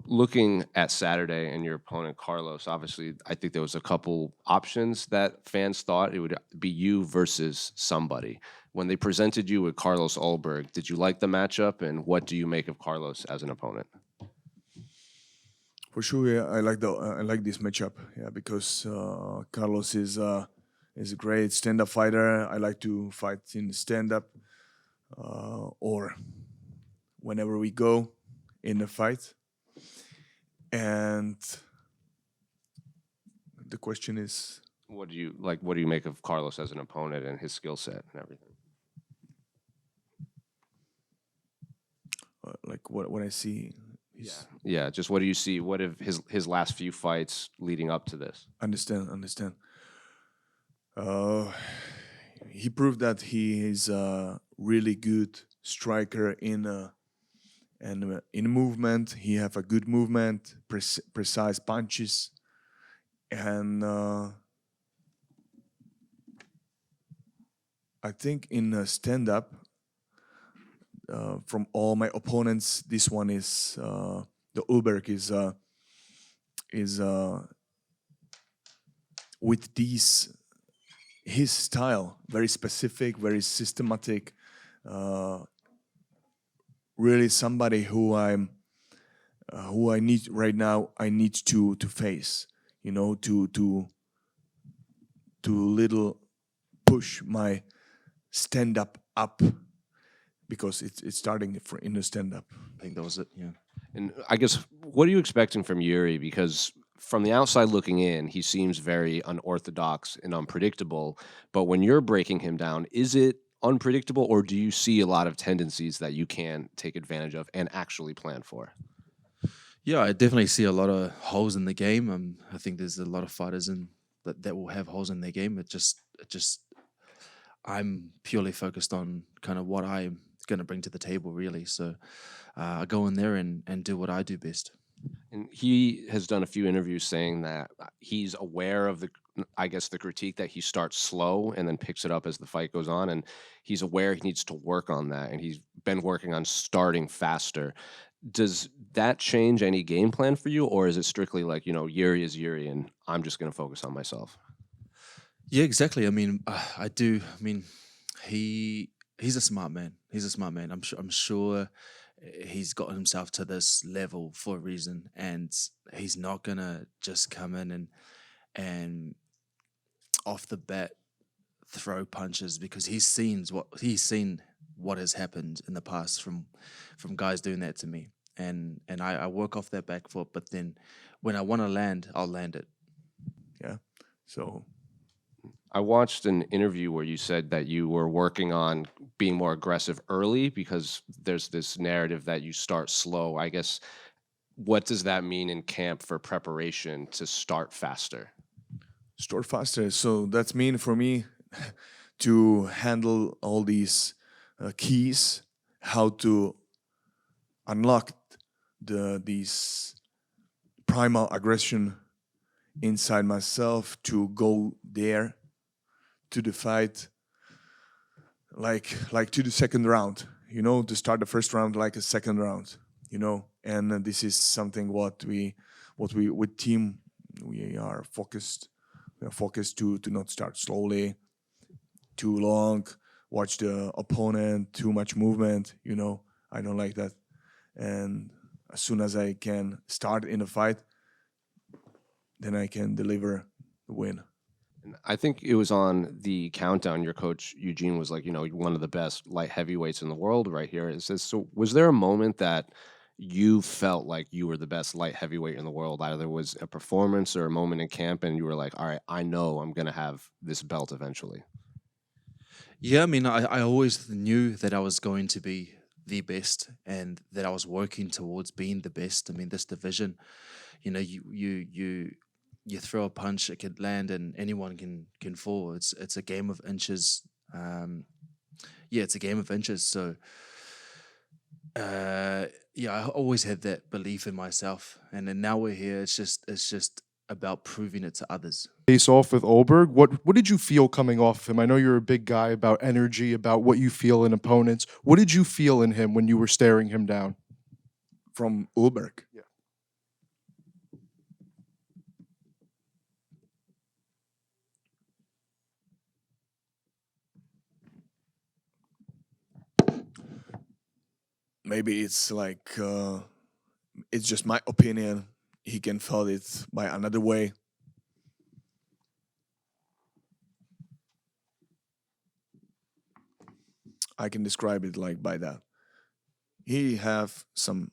looking at Saturday and your opponent Carlos, obviously, I think there was a couple options that fans thought it would be you versus somebody. When they presented you with Carlos Ulberg, did you like the matchup, and what do you make of Carlos as an opponent? For sure, yeah, I like this matchup. Yeah, because Carlos is a great stand-up fighter. I like to fight in stand-up or whenever we go in a fight. And the question is, What do you like? What do you make of Carlos as an opponent and his skill set and everything? like what I see. Is Yeah. Just what do you see? What have his last few fights leading up to this? understand. Uh, he proved that he is a really good striker in movement. He have a good movement, precise punches, and I think in stand up, from all my opponents, this one is the Ulberg is with these his style, very specific, very systematic. Uh, Really, somebody who I need right now. I need to face. You know, to little push my stand up because it's starting in the stand up. I think that was it. Yeah. And I guess what are you expecting from Yuri? Because from the outside looking in, he seems very unorthodox and unpredictable. But when you're breaking him down, is it unpredictable, or do you see a lot of tendencies that you can take advantage of and actually plan for? Yeah, I definitely see a lot of holes in the game. I think there's a lot of fighters that will have holes in their game. It just I'm purely focused on kind of what I'm going to bring to the table, really. So I go in there and do what I do best. And he has done a few interviews saying that he's aware of I guess, the critique that he starts slow and then picks it up as the fight goes on. And he's aware he needs to work on that. And he's been working on starting faster. Does that change any game plan for you? Or is it strictly like, Yuri is Yuri and I'm just going to focus on myself? Yeah, exactly. I mean, I do. I mean, he's a smart man. He's a smart man. I'm sure he's gotten himself to this level for a reason, and he's not gonna just come in and off the bat throw punches because he's seen what has happened in the past from guys doing that to me, and I work off that back foot. But then when I want to land, I'll land it. Yeah. So I watched an interview where you said that you were working on being more aggressive early because there's this narrative that you start slow. I guess, what does that mean in camp for preparation to start faster? start faster. So that's mean for me to handle all these keys, how to unlock these primal aggression inside myself to go there to the fight like to the second round, to start the first round like a second round, and this is something what we with team we are focused to not start slowly too long, watch the opponent too much movement. I don't like that. And as soon as I can start in a fight, then I can deliver the win. And I think it was on the countdown. Your coach Eugene was like, one of the best light heavyweights in the world right here. It says, so was there a moment that you felt like you were the best light heavyweight in the world? Either there was a performance or a moment in camp, and you were like, all right, I know I'm going to have this belt eventually. Yeah, I mean, I always knew that I was going to be the best and that I was working towards being the best. I mean, this division, you throw a punch, it could land, and anyone can fall. It's a game of inches. Yeah, it's a game of inches. So, yeah, I always had that belief in myself, and then now we're here. It's just about proving it to others. Face off with Ulberg. What did you feel coming off him? I know you're a big guy about energy, about what you feel in opponents. What did you feel in him when you were staring him down? From Ulberg. Yeah. maybe it's like it's just my opinion. He can feel it by another way. I can describe it like by that. He have some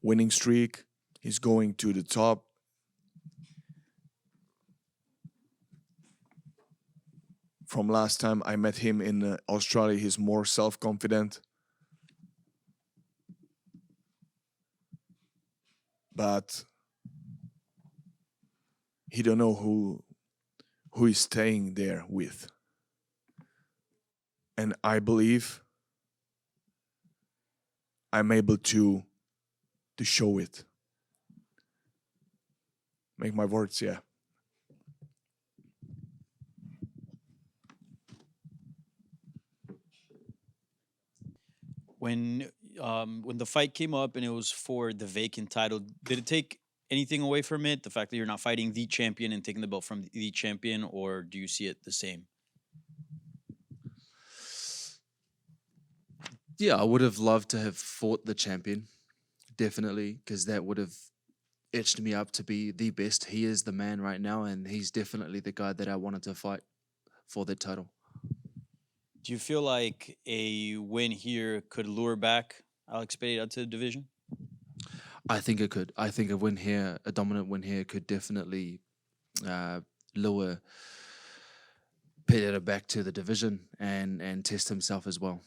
winning streak. He's going to the top. From last time I met him in Australia, he's more self-confident. But he don't know who he's staying there with. And I believe I'm able to show it. Make my words, yeah. When the fight came up and it was for the vacant title, did it take anything away from it? The fact that you're not fighting the champion and taking the belt from the champion, or do you see it the same? Yeah, I would have loved to have fought the champion, definitely, because that would have etched me up to be the best. He is the man right now, and he's definitely the guy that I wanted to fight for the title. Do you feel like a win here could lure back Alex Pereira to the division? I think it could. I think a win here, a dominant win here, could definitely lure Pereira back to the division and test himself as well.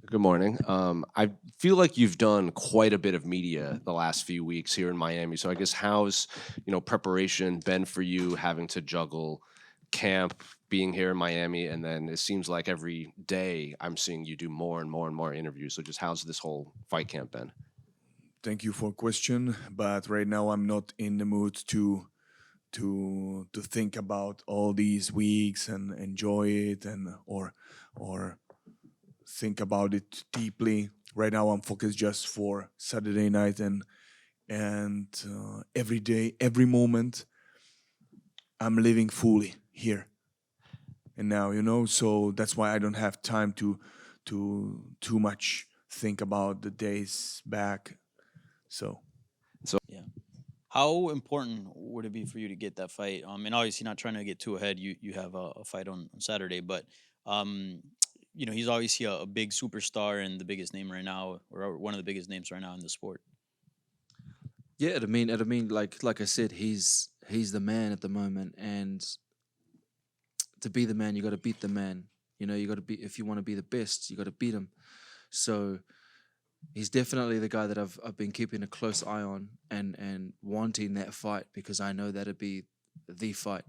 Good morning. I feel like you've done quite a bit of media the last few weeks here in Miami. So I guess how's preparation been for you, having to juggle camp, being here in Miami, and then it seems like every day I'm seeing you do more and more and more interviews. So just how's this whole fight camp been? Thank you for a question, but right now I'm not in the mood to think about all these weeks and enjoy it or think about it deeply. Right now I'm focused just for Saturday night and every day, every moment I'm living fully here and now, so that's why I don't have time to too much think about the days back. So Yeah. How important would it be for you to get that fight? And obviously not trying to get too ahead. You have a fight on Saturday, but um, he's obviously a big superstar and the biggest name right now, or one of the biggest names right now in the sport. Yeah, like I said, he's the man at the moment, and to be the man, you got to beat the man. You got to be, if you want to be the best, you got to beat him. So he's definitely the guy that I've been keeping a close eye on and wanting that fight, because I know that'd be the fight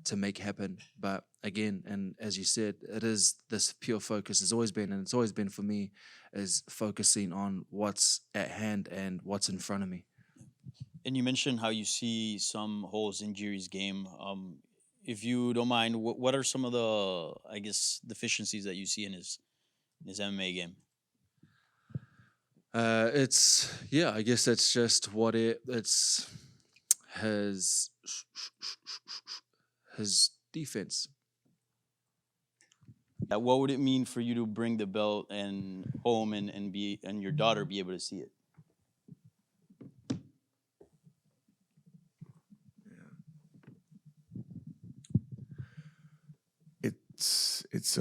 to make happen. But again, and as you said, it is this pure focus. It's always been, and it's always been for me, is focusing on what's at hand and what's in front of me. And you mentioned how you see some holes in Jiri's game. If you don't mind, what are some of the, I guess, deficiencies that you see in his MMA game? I guess it's just it's his defense. What would it mean for you to bring the belt and home and your daughter be able to see it? it's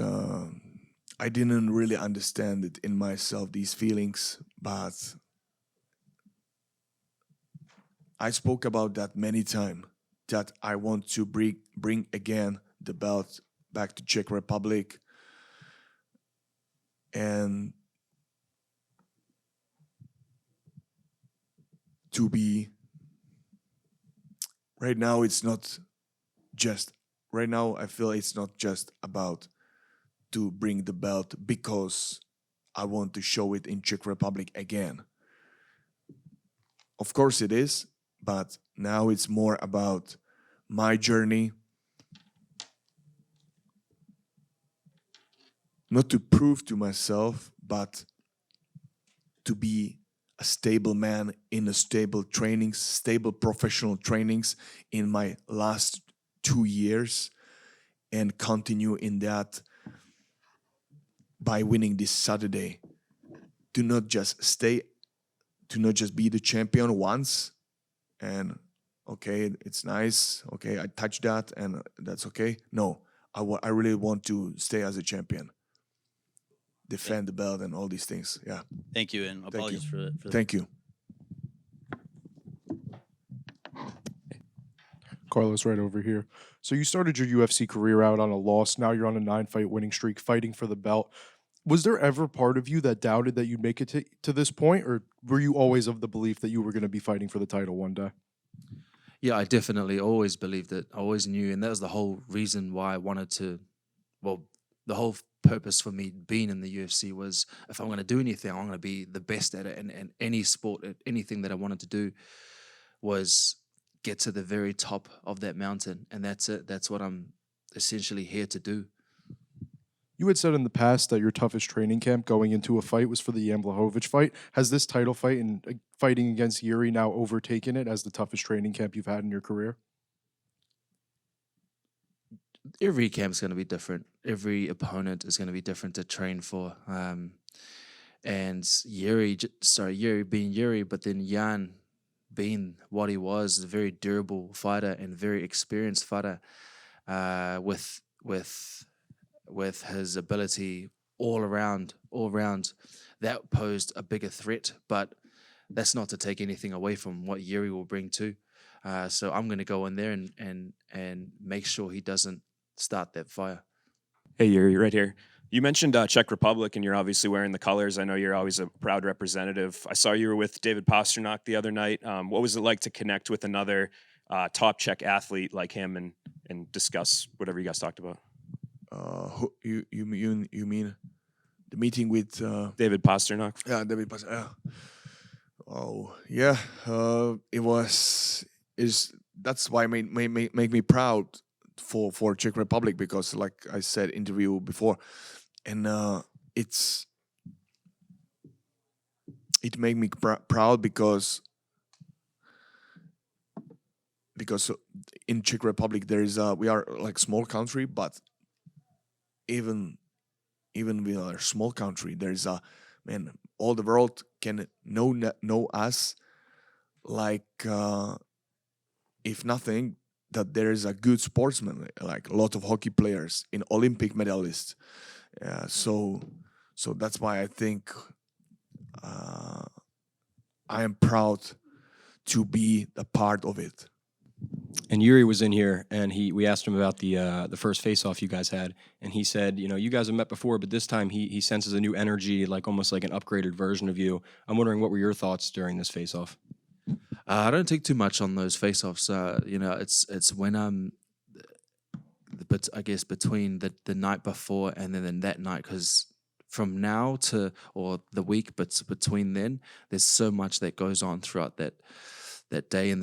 I didn't really understand it in myself, these feelings, but I spoke about that many times, that I want to bring again the belt back to Czech Republic, and to be right now it's not just right now I feel it's not just about to bring the belt because I want to show it in Czech Republic again. Of course it is, but now it's more about my journey, not to prove to myself, but to be a stable man in a stable trainings, stable professional trainings in my last 2 years, and continue in that by winning this Saturday to not just be the champion once, and okay, it's nice. Okay, I touched that, and that's okay. No, I really want to stay as a champion, defend the belt, and all these things. Yeah, Thank you, and apologies for the thank you. Carlos, right over here. So you started your UFC career out on a loss. Now you're on a 9-fight winning streak, fighting for the belt. Was there ever part of you that doubted that you'd make it to this point, or were you always of the belief that you were going to be fighting for the title one day? Yeah, I definitely always believed it. I always knew, and that was the whole reason why I wanted to. Well, the whole purpose for me being in the UFC was, if I'm going to do anything, I'm going to be the best at it. And any sport, anything that I wanted to do was get to the very top of that mountain, and that's it. That's what I'm essentially here to do. You had said in the past that your toughest training camp going into a fight was for the Jan Blachowicz fight. Has this title fight and fighting against Jiri now overtaken it as the toughest training camp you've had in your career? Every camp's going to be different. Every opponent is going to be different to train for. And Jiri being Jiri, but then Jan being what he was, a very durable fighter and very experienced fighter, with his ability all around, that posed a bigger threat. But that's not to take anything away from what Jiri will bring too. So I'm going to go in there and make sure he doesn't start that fire. Hey, Yuri, right here. You mentioned Czech Republic, and you're obviously wearing the colors. I know you're always a proud representative. I saw you were with David Pasternak the other night. What was it like to connect with another top Czech athlete like him and discuss whatever you guys talked about? You mean the meeting with David Pasternak? Yeah, David Pasternak. Oh yeah, that's why make me proud for Czech Republic, because like I said interview before, and it made me proud because in Czech Republic there is we are like small country, but even we are a small country, there is all the world can know us, like if nothing, that there is a good sportsman, like a lot of hockey players, in Olympic medalists. So that's why I think I am proud to be a part of it. And Yuri was in here, and we asked him about the first face-off you guys had, and he said, you guys have met before, but this time he senses a new energy, like almost like an upgraded version of you. I'm wondering, what were your thoughts during this face-off? I don't take too much on those face-offs. It's when but I guess between the night before and then that night, because from now to, or the week, but between then, there's so much that goes on throughout that day, and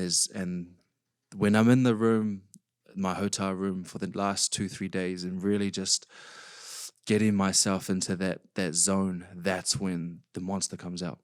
when I'm in the room, my hotel room, for the last 2-3 days, and really just getting myself into that zone, that's when the monster comes out.